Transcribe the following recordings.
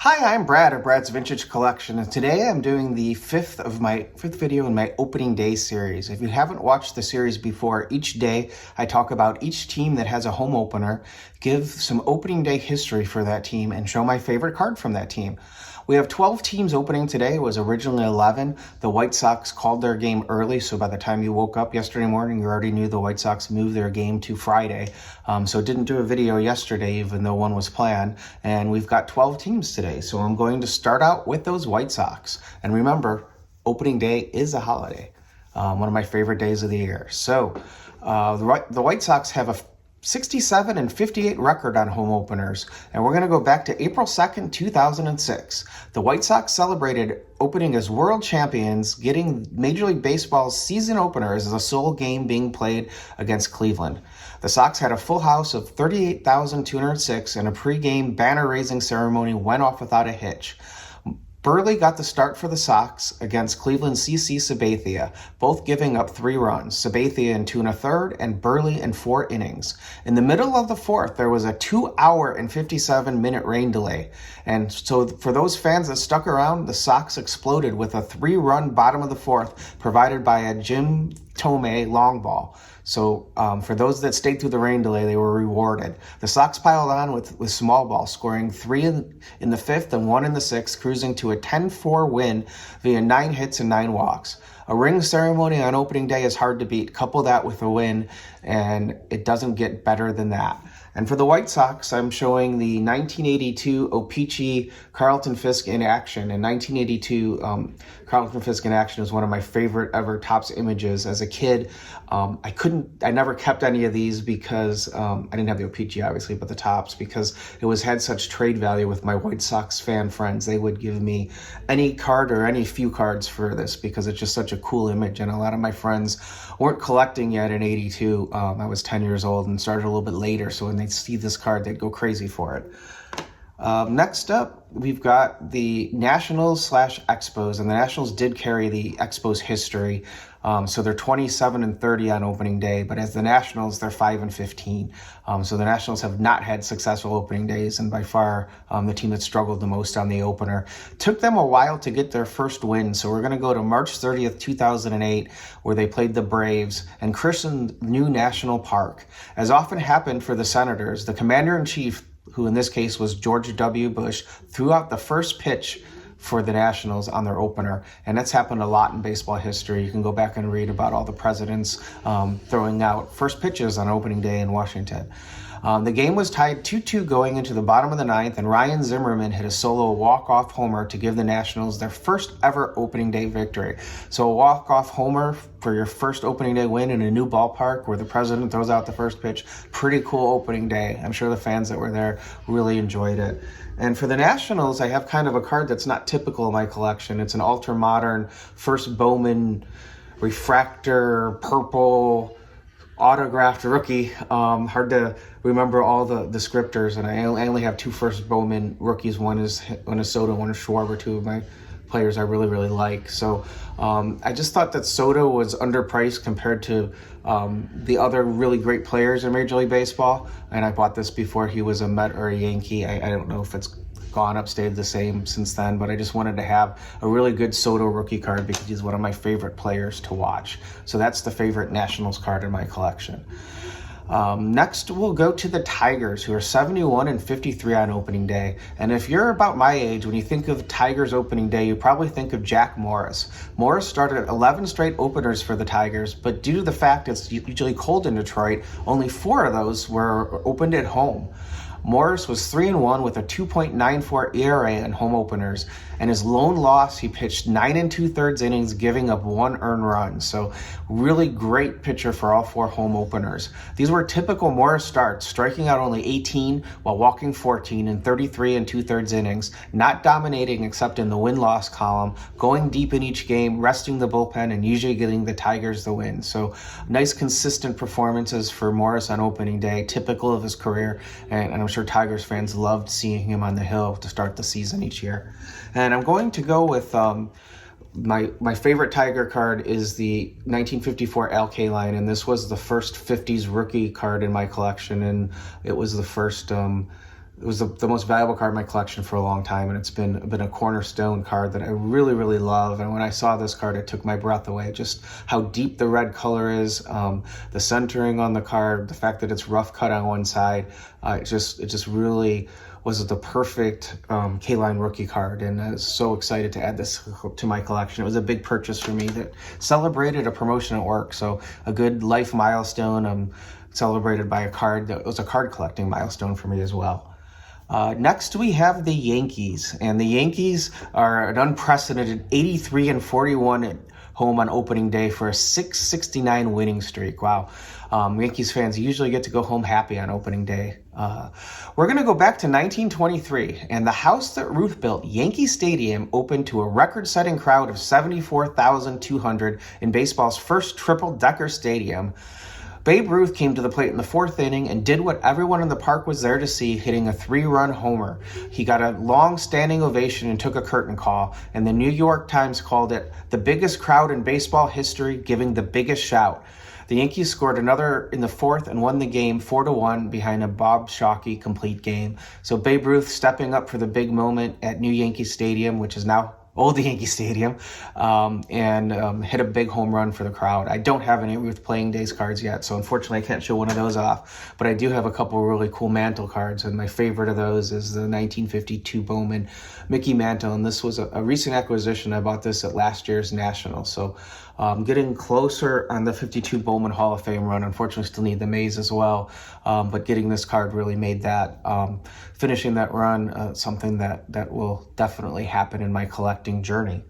Hi, I'm Brad of Brad's Vintage Collection, and today I'm doing the fifth video in my opening day series. If you haven't watched the series before, each day I talk about each team that has a home opener, give some opening day history for that team, and show my favorite card from that team. We have 12 teams opening today. It was originally 11. The White Sox called their game early, so by the time you woke up yesterday morning, you already knew the White Sox moved their game to Friday. So didn't do a video yesterday, even though one was planned. And we've got 12 teams today, so I'm going to start out with those White Sox. And remember, opening day is a holiday, one of my favorite days of the year. So the White Sox have a 67 and 58 record on home openers, and we're going to go back to April 2nd, 2006. The White Sox celebrated opening as world champions, getting Major League Baseball's season opener as the sole game being played against Cleveland. The Sox had a full house of 38,206, and a pregame banner-raising ceremony went off without a hitch. Buehrle got the start for the Sox against Cleveland's CC Sabathia, both giving up 3 runs, Sabathia in 2 1/3 and Buehrle in 4 innings. In the middle of the fourth, there was a 2-hour and 57-minute rain delay. And so for those fans that stuck around, the Sox exploded with a 3-run bottom of the fourth provided by a Jim Thome long ball. So for those that stayed through the rain delay, they were rewarded. The Sox piled on with small ball, scoring 3 in the fifth and 1 in the sixth, cruising to a 10-4 win via 9 hits and 9 walks. A ring ceremony on opening day is hard to beat. Couple that with a win, and it doesn't get better than that. And for the White Sox, I'm showing the 1982 O-Pee-Chee Carlton Fisk in action. In 1982, Carlton Fisk in action is one of my favorite ever Topps images. As a kid, I never kept any of these because I didn't have the O-Pee-Chee, obviously, but the Topps, because it had such trade value with my White Sox fan friends. They would give me any card or any few cards for this because it's just such a cool image. And a lot of my friends weren't collecting yet in 82. I was 10 years old and started a little bit later. So when they'd see this card, they'd go crazy for it. Next up, we've got the Nationals/Expos, and the Nationals did carry the Expos history. So they're 27 and 30 on opening day, but as the Nationals, they're 5 and 15. So the Nationals have not had successful opening days, and by far the team that struggled the most on the opener. Took them a while to get their first win, so we're going to go to March 30th, 2008, where they played the Braves and christened New National Park. As often happened for the Senators, the commander-in-chief, who in this case was George W. Bush, threw out the first pitch for the Nationals on their opener. And that's happened a lot in baseball history. You can go back and read about all the presidents throwing out first pitches on opening day in Washington. The game was tied 2-2 going into the bottom of the ninth, and Ryan Zimmerman hit a solo walk-off homer to give the Nationals their first ever opening day victory. So a walk-off homer for your first opening day win in a new ballpark where the president throws out the first pitch. Pretty cool opening day. I'm sure the fans that were there really enjoyed it. And for the Nationals, I have kind of a card that's not typical in my collection. It's an ultra-modern first Bowman refractor purple autographed rookie. Hard to remember all the descriptors, and I only have 2 first Bowman rookies. One is Soto, one is Schwarber, 2 of my players I really, really like. So I just thought that Soto was underpriced compared to the other really great players in Major League Baseball, and I bought this before he was a Met or a Yankee. I don't know if it's gone up, stayed the same since then, but I just wanted to have a really good Soto rookie card because he's one of my favorite players to watch. So that's the favorite Nationals card in my collection. Next, we'll go to the Tigers, who are 71 and 53 on opening day. And if you're about my age, when you think of Tigers opening day, you probably think of Jack Morris. Morris started 11 straight openers for the Tigers, but due to the fact it's usually cold in Detroit, only 4 of those were opened at home. Morris was 3-1 with a 2.94 ERA in home openers, and his lone loss, he pitched 9 2/3 innings, giving up 1 earned run. So really great pitcher for all 4 home openers. These were typical Morris starts, striking out only 18 while walking 14 in 33 2/3 innings, not dominating except in the win-loss column, going deep in each game, resting the bullpen, and usually getting the Tigers the win. So nice consistent performances for Morris on opening day, typical of his career, and I'm sure Tigers fans loved seeing him on the hill to start the season each year. And I'm going to go with my favorite Tiger card is the 1954 Al Kaline, and this was the first 50s rookie card in my collection, and it was the first it was the most valuable card in my collection for a long time, and it's been a cornerstone card that I really, really love. And when I saw this card, it took my breath away. Just how deep the red color is, the centering on the card, the fact that it's rough cut on one side, it just really was the perfect K-Line rookie card, and I was so excited to add this to my collection. It was a big purchase for me that celebrated a promotion at work, so a good life milestone, celebrated by a card that was a card collecting milestone for me as well. Next, we have the Yankees, and the Yankees are an unprecedented 83-41 at home on opening day for a 669 winning streak. Wow. Yankees fans usually get to go home happy on opening day. We're going to go back to 1923, and the house that Ruth built, Yankee Stadium, opened to a record-setting crowd of 74,200 in baseball's first triple-decker stadium. Babe Ruth came to the plate in the fourth inning and did what everyone in the park was there to see, hitting a 3-run homer. He got a long standing ovation and took a curtain call, and the New York Times called it the biggest crowd in baseball history, giving the biggest shout. The Yankees scored another in the fourth and won the game 4-1 behind a Bob Shockey complete game. So Babe Ruth stepping up for the big moment at New Yankee Stadium, which is now Old Yankee Stadium, and hit a big home run for the crowd. I don't have any Ruth Playing Days cards yet, so unfortunately I can't show one of those off, but I do have a couple really cool Mantle cards, and my favorite of those is the 1952 Bowman Mickey Mantle, and this was a recent acquisition. I bought this at last year's National, so getting closer on the 52 Bowman Hall of Fame run. Unfortunately, still need the Mays as well, but getting this card really made that, finishing that run, something that will definitely happen in my collecting journey.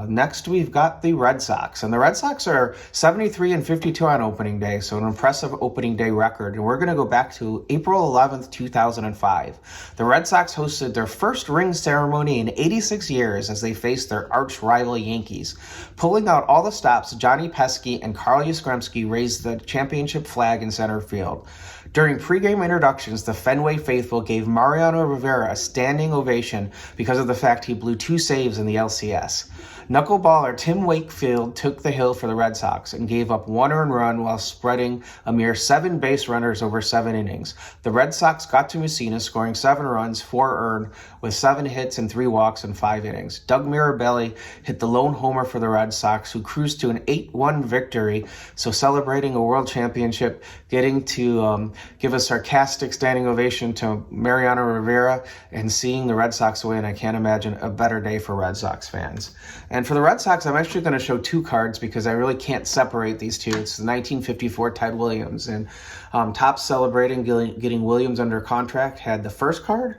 Next, we've got the Red Sox, and the Red Sox are 73-52 on opening day, so an impressive opening day record. And we're going to go back to April 11th, 2005. The Red Sox hosted their first ring ceremony in 86 years as they faced their arch rival Yankees. Pulling out all the stops, Johnny Pesky and Carl Yastrzemski raised the championship flag in center field. During pregame introductions, the Fenway faithful gave Mariano Rivera a standing ovation because of the fact he blew 2 saves in the LCS. Knuckleballer Tim Wakefield took the hill for the Red Sox and gave up 1 earned run while spreading a mere 7 base runners over 7 innings. The Red Sox got to Messina scoring 7 runs, 4 earned, with 7 hits and 3 walks in 5 innings. Doug Mirabelli hit the lone homer for the Red Sox, who cruised to an 8-1 victory, so celebrating a world championship, getting to give a sarcastic standing ovation to Mariano Rivera, and seeing the Red Sox win. I can't imagine a better day for Red Sox fans. And for the Red Sox, I'm actually going to show 2 cards because I really can't separate these two. It's the 1954 Ted Williams, and Topps celebrating getting Williams under contract had the first card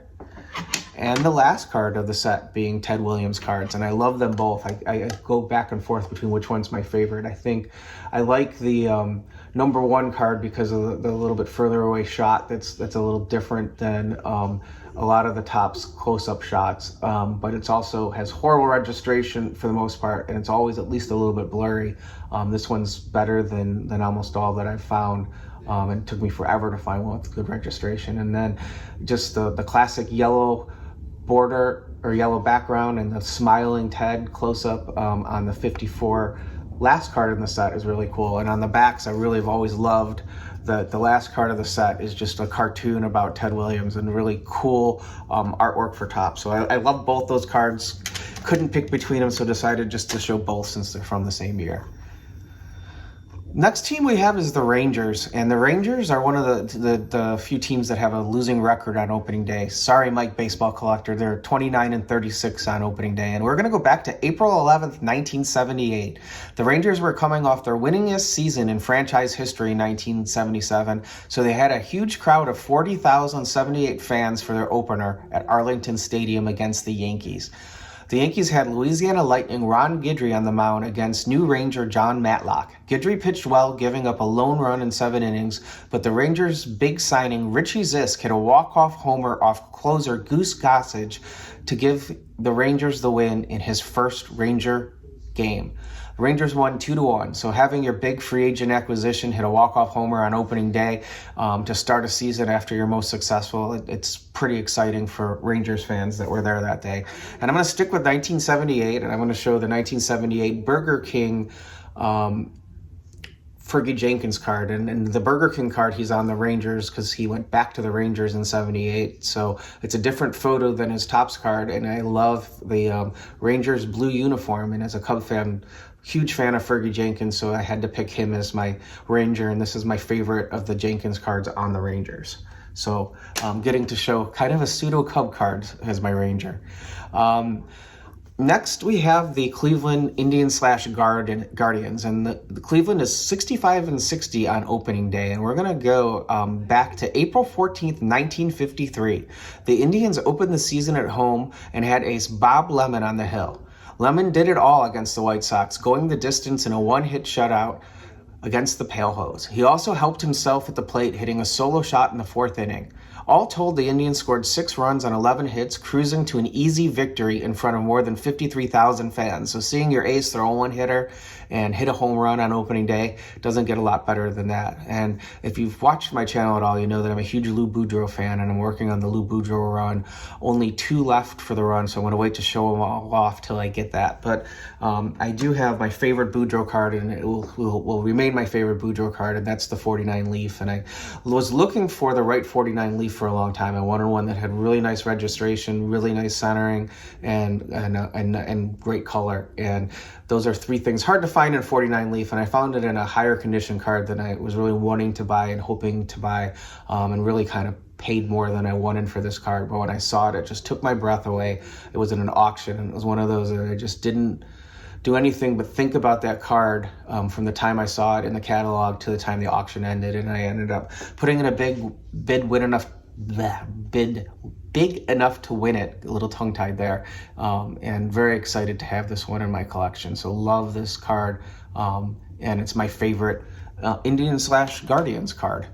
and the last card of the set being Ted Williams cards, and I love them both. I go back and forth between which one's my favorite. I think I like the number 1 card because of the little bit further away shot that's a little different than a lot of the Topps close-up shots, but it's also has horrible registration for the most part, and it's always at least a little bit blurry. This one's better than almost all that I've found. And it took me forever to find one with good registration. And then just the classic yellow border or yellow background and the smiling Ted close-up on the 54 last card in the set is really cool. And on the backs, I really have always loved the last card of the set is just a cartoon about Ted Williams and really cool artwork for Topps. So I love both those cards. Couldn't pick between them, so decided just to show both since they're from the same year. Next team we have is the Rangers, and the Rangers are one of the few teams that have a losing record on opening day. Sorry, Mike Baseball Collector, they're 29-36 on opening day, and we're going to go back to April 11th, 1978. The Rangers were coming off their winningest season in franchise history in 1977, so they had a huge crowd of 40,078 fans for their opener at Arlington Stadium against the Yankees. The Yankees had Louisiana Lightning Ron Guidry on the mound against new Ranger John Matlock. Guidry pitched well, giving up a lone run in 7 innings, but the Rangers' big signing, Richie Zisk, hit a walk-off homer off closer Goose Gossage to give the Rangers the win in his first Ranger game. The Rangers won 2-1, so having your big free agent acquisition hit a walk-off homer on opening day to start a season after your most successful, it's pretty exciting for Rangers fans that were there that day. And I'm going to stick with 1978, and I'm going to show the 1978 Burger King Fergie Jenkins card, and the Burger King card, he's on the Rangers because he went back to the Rangers in '78. So it's a different photo than his Topps card, and I love the Rangers blue uniform. And as a Cub fan, huge fan of Fergie Jenkins, so I had to pick him as my Ranger, and this is my favorite of the Jenkins cards on the Rangers. So getting to show kind of a pseudo Cub card as my Ranger. Next, we have the Cleveland Indians / Guardians, and the Cleveland is 65-60 on opening day, and we're going to go back to April 14th, 1953. The Indians opened the season at home and had ace Bob Lemon on the hill. Lemon did it all against the White Sox, going the distance in a one-hit shutout against the Pale Hose. He also helped himself at the plate, hitting a solo shot in the fourth inning. All told, the Indians scored 6 runs on 11 hits, cruising to an easy victory in front of more than 53,000 fans. So seeing your ace throw a one-hitter and hit a home run on opening day doesn't get a lot better than that. And if you've watched my channel at all, you know that I'm a huge Lou Boudreau fan, and I'm working on the Lou Boudreau run. Only 2 left for the run, so I'm going to wait to show them all off till I get that. But I do have my favorite Boudreau card, and it will remain my favorite Boudreau card, and that's the 49 Leaf. And I was looking for the right 49 Leaf for a long time. I wanted one that had really nice registration, really nice centering, and great color. And those are 3 things hard to find in 49 Leaf, and I found it in a higher condition card than I was really wanting to buy and hoping to buy, and really kind of paid more than I wanted for this card. But when I saw it, it just took my breath away. It was in an auction, and it was one of those that I just didn't do anything but think about that card from the time I saw it in the catalog to the time the auction ended, and I ended up putting in a big enough to win it. A little tongue-tied there, and very excited to have this one in my collection. So love this card, and it's my favorite Indians / Guardians card.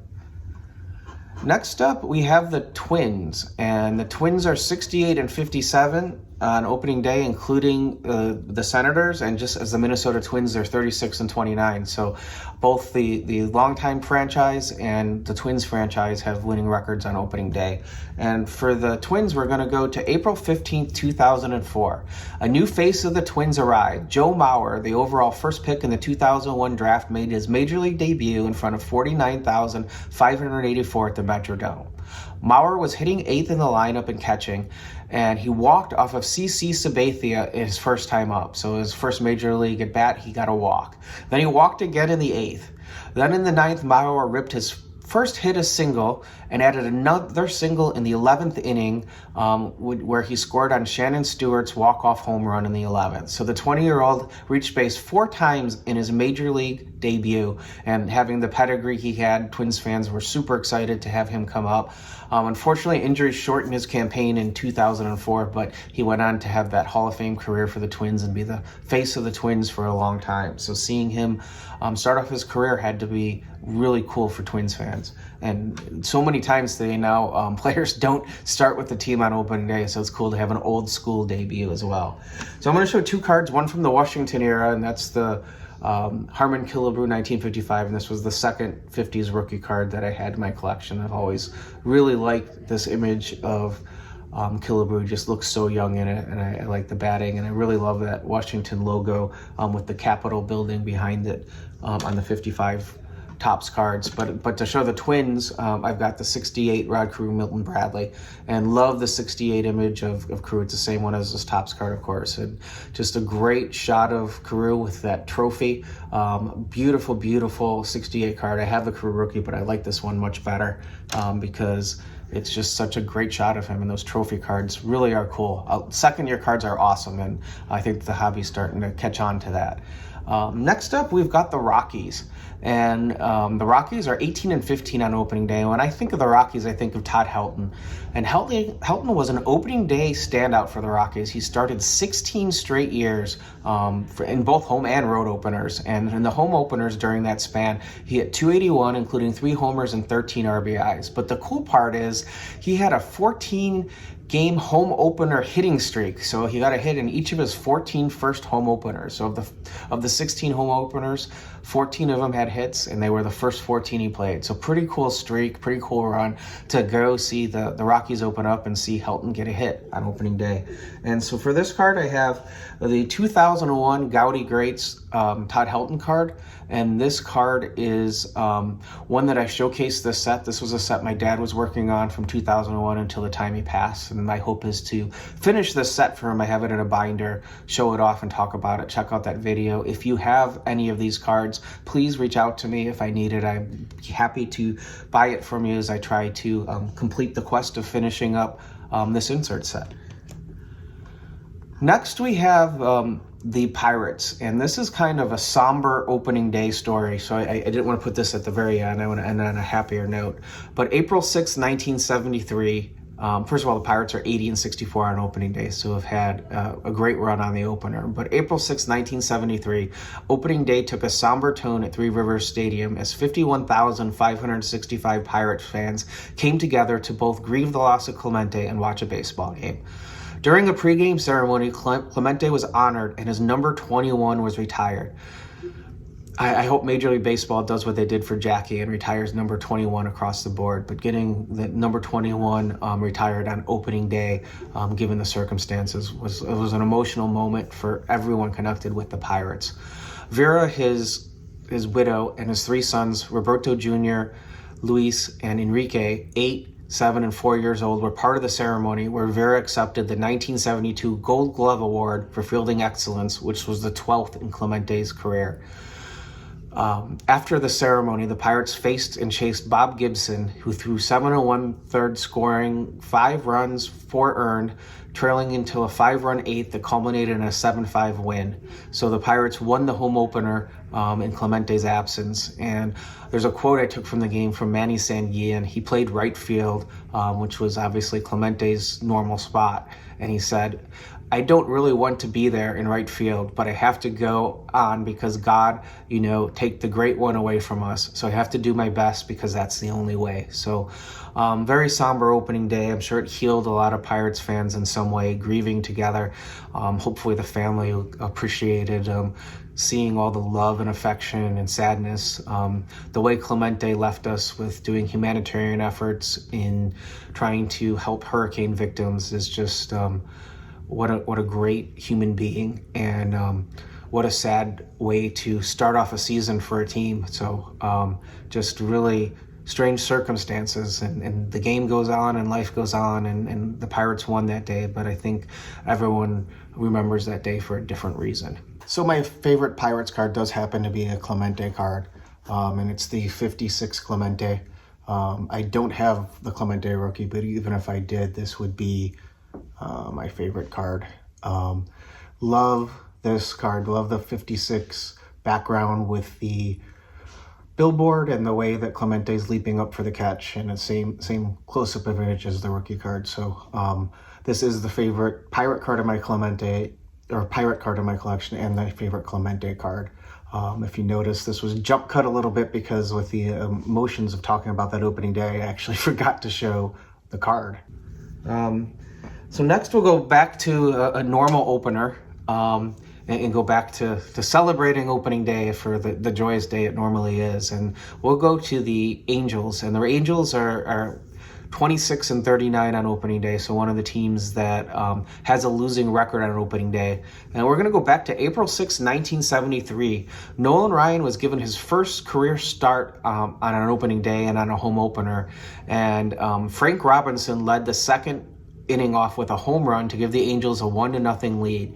Next up, we have the Twins, and the Twins are 68-57 on opening day, including the Senators, and just as the Minnesota Twins, they're 36-29. So both the longtime franchise and the Twins franchise have winning records on opening day. And for the Twins, we're going to go to April 15th, 2004. A new face of the Twins arrived. Joe Mauer, the overall first pick in the 2001 draft, made his major league debut in front of 49,584 at the Metrodome. Mauer was hitting 8th in the lineup and catching, and he walked off of CC Sabathia his first time up. So his first major league at bat, he got a walk. Then he walked again in the 8th. Then in the 9th, Mauer ripped his first hit a single and added another single in the 11th inning, where he scored on Shannon Stewart's walk-off home run in the 11th. So the 20-year-old reached base 4 times in his major league debut, and having the pedigree he had, Twins fans were super excited to have him come up. Unfortunately, injuries shortened his campaign in 2004, but he went on to have that Hall of Fame career for the Twins and be the face of the Twins for a long time. So seeing him start off his career had to be really cool for Twins fans. And so many times today now, players don't start with the team on opening day, so it's cool to have an old school debut as well. So I'm going to show 2 cards, one from the Washington era, and that's the Harmon Killebrew 1955, and this was the second 50s rookie card that I had in my collection. I've always really liked this image of Killebrew. Just looks so young in it, and I like the batting, and I really love that Washington logo with the Capitol building behind it on the 55 Topps cards. But to show the Twins, I've got the 68 Rod Carew Milton Bradley, and love the 68 image of Carew. It's the same one as this Topps card, of course, and just a great shot of Carew with that trophy. Beautiful 68 card. I have the Carew rookie, but I like this one much better because it's just such a great shot of him, and those trophy cards really are cool. Second-year cards are awesome, and I think the hobby's starting to catch on to that. Next up, we've got the Rockies. And the Rockies are 18-15 on opening day. When I think of the Rockies, I think of Todd Helton. And Helton was an opening day standout for the Rockies. He started 16 straight years in both home and road openers. And in the home openers during that span, he hit .281, including 3 homers and 13 RBIs. But the cool part is he had a 14 game home opener hitting streak. So he got a hit in each of his 14 first home openers. So of the 16 home openers, 14 of them had hits, and they were the first 14 he played. So pretty cool streak, pretty cool run to go see the Rockies open up and see Helton get a hit on opening day. And so for this card, I have the 2001 Gaudy Greats Todd Helton card. And this card is one that I showcased this set. This was a set my dad was working on from 2001 until the time he passed. And my hope is to finish this set for him. I have it in a binder, show it off and talk about it. Check out that video. If you have any of these cards, please reach out to me if I need it. I'm happy to buy it from you as I try to complete the quest of finishing up this insert set. Next we have the Pirates, and this is kind of a somber opening day story, so I didn't want to put this at the very end. I want to end on a happier note. But April 6, 1973, first of all, the Pirates are 80-64 on opening day, so have had a great run on the opener. But April 6, 1973, opening day took a somber tone at Three Rivers Stadium as 51,565 Pirates fans came together to both grieve the loss of Clemente and watch a baseball game. During the pregame ceremony, Clemente was honored and his number 21 was retired. I hope Major League Baseball does what they did for Jackie and retires number 21 across the board, but getting the number 21 retired on opening day, given the circumstances, was an emotional moment for everyone connected with the Pirates. Vera, his widow, and his three sons, Roberto Jr., Luis, and Enrique, 8, 7, and 4 years old, were part of the ceremony where Vera accepted the 1972 Gold Glove Award for fielding excellence, which was the 12th in Clemente's career. After the ceremony, the Pirates faced and chased Bob Gibson, who threw 7 1/3, scoring 5 runs, 4 earned, trailing until a 5-run eighth that culminated in a 7-5 win. So the Pirates won the home opener in Clemente's absence. And there's a quote I took from the game from Manny Sanguillen. He played right field, which was obviously Clemente's normal spot. And he said, "I don't really want to be there in right field, but I have to go on because God, take the great one away from us. So I have to do my best because that's the only way." So very somber opening day. I'm sure it healed a lot of Pirates fans in some way, grieving together. Hopefully the family appreciated seeing all the love and affection and sadness. The way Clemente left us with doing humanitarian efforts in trying to help hurricane victims is just what a great human being, and what a sad way to start off a season for a team. So just really strange circumstances, and the game goes on and life goes on, and the Pirates won that day, but I think everyone remembers that day for a different reason. So my favorite Pirates card does happen to be a Clemente card, and it's the 56 Clemente. I don't have the Clemente rookie, but even if I did, this would be my favorite card. Love this card, love the 56 background with the billboard and the way that Clemente's leaping up for the catch, and the same close-up image as the rookie card. So this is the favorite Pirate card of my Clemente, or Pirate card in my collection, and my favorite Clemente card. If you notice, this was jump cut a little bit because with the emotions of talking about that opening day, I actually forgot to show the card. So next we'll go back to a normal opener, and go back to celebrating opening day for the joyous day it normally is. And we'll go to the Angels, and the Angels are 26-39 on opening day, so one of the teams that has a losing record on opening day. And we're going to go back to April 6, 1973. Nolan Ryan was given his first career start on an opening day and on a home opener, and Frank Robinson led the second inning off with a home run to give the Angels a 1-0 lead.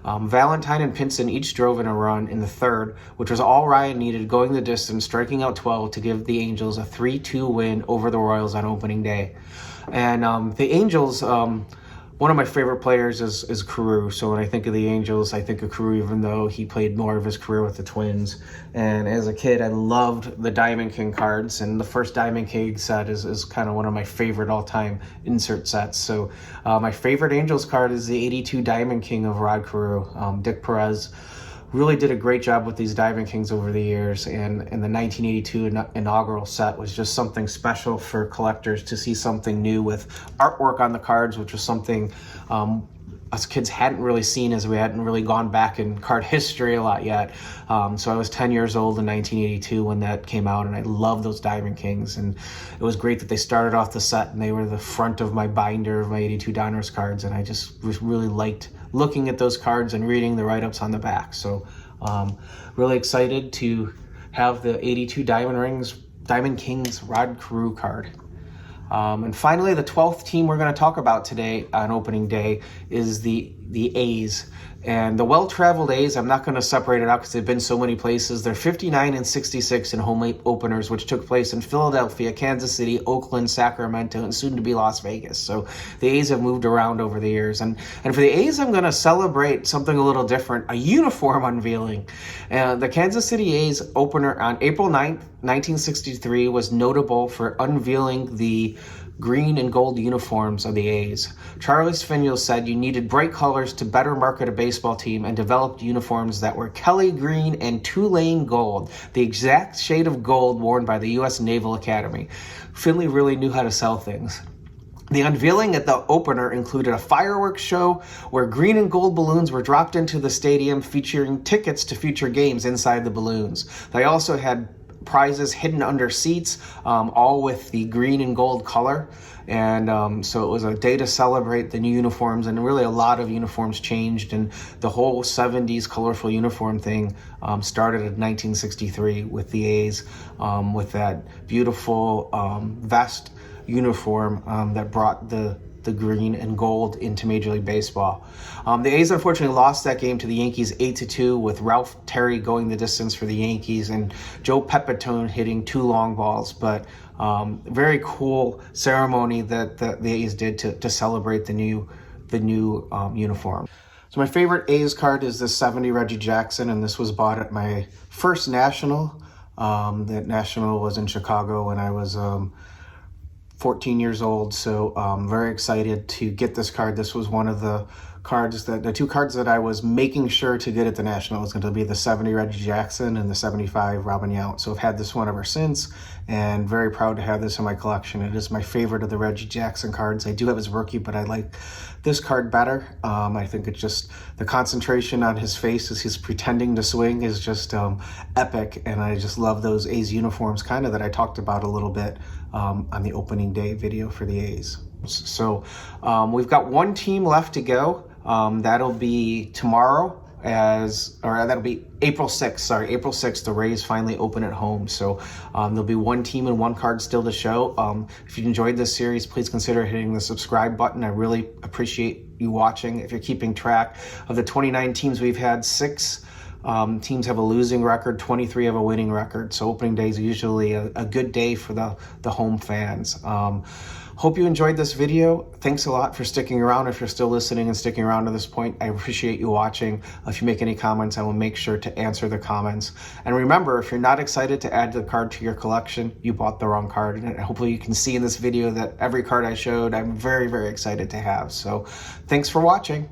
Valentine and Pinson each drove in a run in the third, which was all Ryan needed, going the distance, striking out 12 to give the Angels a 3-2 win over the Royals on opening day. And the Angels, one of my favorite players is Carew. So when I think of the Angels, I think of Carew, even though he played more of his career with the Twins. And as a kid, I loved the Diamond King cards, and the first Diamond King set is kind of one of my favorite all-time insert sets. So my favorite Angels card is the 82 Diamond King of Rod Carew. Dick Perez really did a great job with these Diamond Kings over the years, and the 1982 inaugural set was just something special for collectors to see something new with artwork on the cards, which was something us kids hadn't really seen, as we hadn't really gone back in card history a lot yet. So I was 10 years old in 1982 when that came out, and I love those Diamond Kings, and it was great that they started off the set and they were the front of my binder of my 82 Donruss cards, and I just really liked looking at those cards and reading the write-ups on the back. So really excited to have the 82 Diamond Kings Rod Carew card. And finally, the 12th team we're going to talk about today on opening day is the A's. And the well-traveled A's, I'm not going to separate it out because they've been so many places. They're 59 and 66 in home openers, which took place in Philadelphia, Kansas City, Oakland, Sacramento, and soon to be Las Vegas. So the A's have moved around over the years. And for the A's, I'm going to celebrate something a little different, a uniform unveiling. The Kansas City A's opener on April 9th, 1963 was notable for unveiling the green and gold uniforms of the A's. Charlie Svinel said you needed bright colors to better market a baseball team, and developed uniforms that were Kelly green and Tulane gold, the exact shade of gold worn by the U.S. Naval Academy. Finley really knew how to sell things. The unveiling at the opener included a fireworks show where green and gold balloons were dropped into the stadium, featuring tickets to future games inside the balloons. They also had prizes hidden under seats, all with the green and gold color. And so it was a day to celebrate the new uniforms, and really a lot of uniforms changed, and the whole 70s colorful uniform thing started in 1963 with the A's, with that beautiful vest uniform that brought the green and gold into Major League Baseball. The A's unfortunately lost that game to the Yankees 8-2, with Ralph Terry going the distance for the Yankees and Joe Pepitone hitting 2 long balls. But very cool ceremony that the A's did to celebrate the new uniform. So my favorite A's card is this 70 Reggie Jackson, and this was bought at my first National. That National was in Chicago when I was 14 years old, so very excited to get this card. This was one of the two cards that I was making sure to get at the National. It was going to be the 70 Reggie Jackson and the 75 Robin Yount. So I've had this one ever since, and very proud to have this in my collection. It is my favorite of the Reggie Jackson cards. I do have his rookie, but I like this card better. I think it's just the concentration on his face as he's pretending to swing is just epic, and I just love those A's uniforms, kind of that I talked about a little bit on the opening day video for the A's. So we've got one team left to go. That'll be tomorrow, that'll be April 6th. Sorry, April 6th, the Rays finally open at home. So there'll be one team and one card still to show. If you enjoyed this series, please consider hitting the subscribe button. I really appreciate you watching. If you're keeping track of the 29 teams we've had, 6 teams have a losing record, 23 have a winning record. So opening day is usually a good day for the home fans. Hope you enjoyed this video. Thanks a lot for sticking around. If you're still listening and sticking around to this point, I appreciate you watching. If you make any comments, I will make sure to answer the comments. And remember, if you're not excited to add the card to your collection, you bought the wrong card. And hopefully you can see in this video that every card I showed, I'm very, very excited to have. So thanks for watching.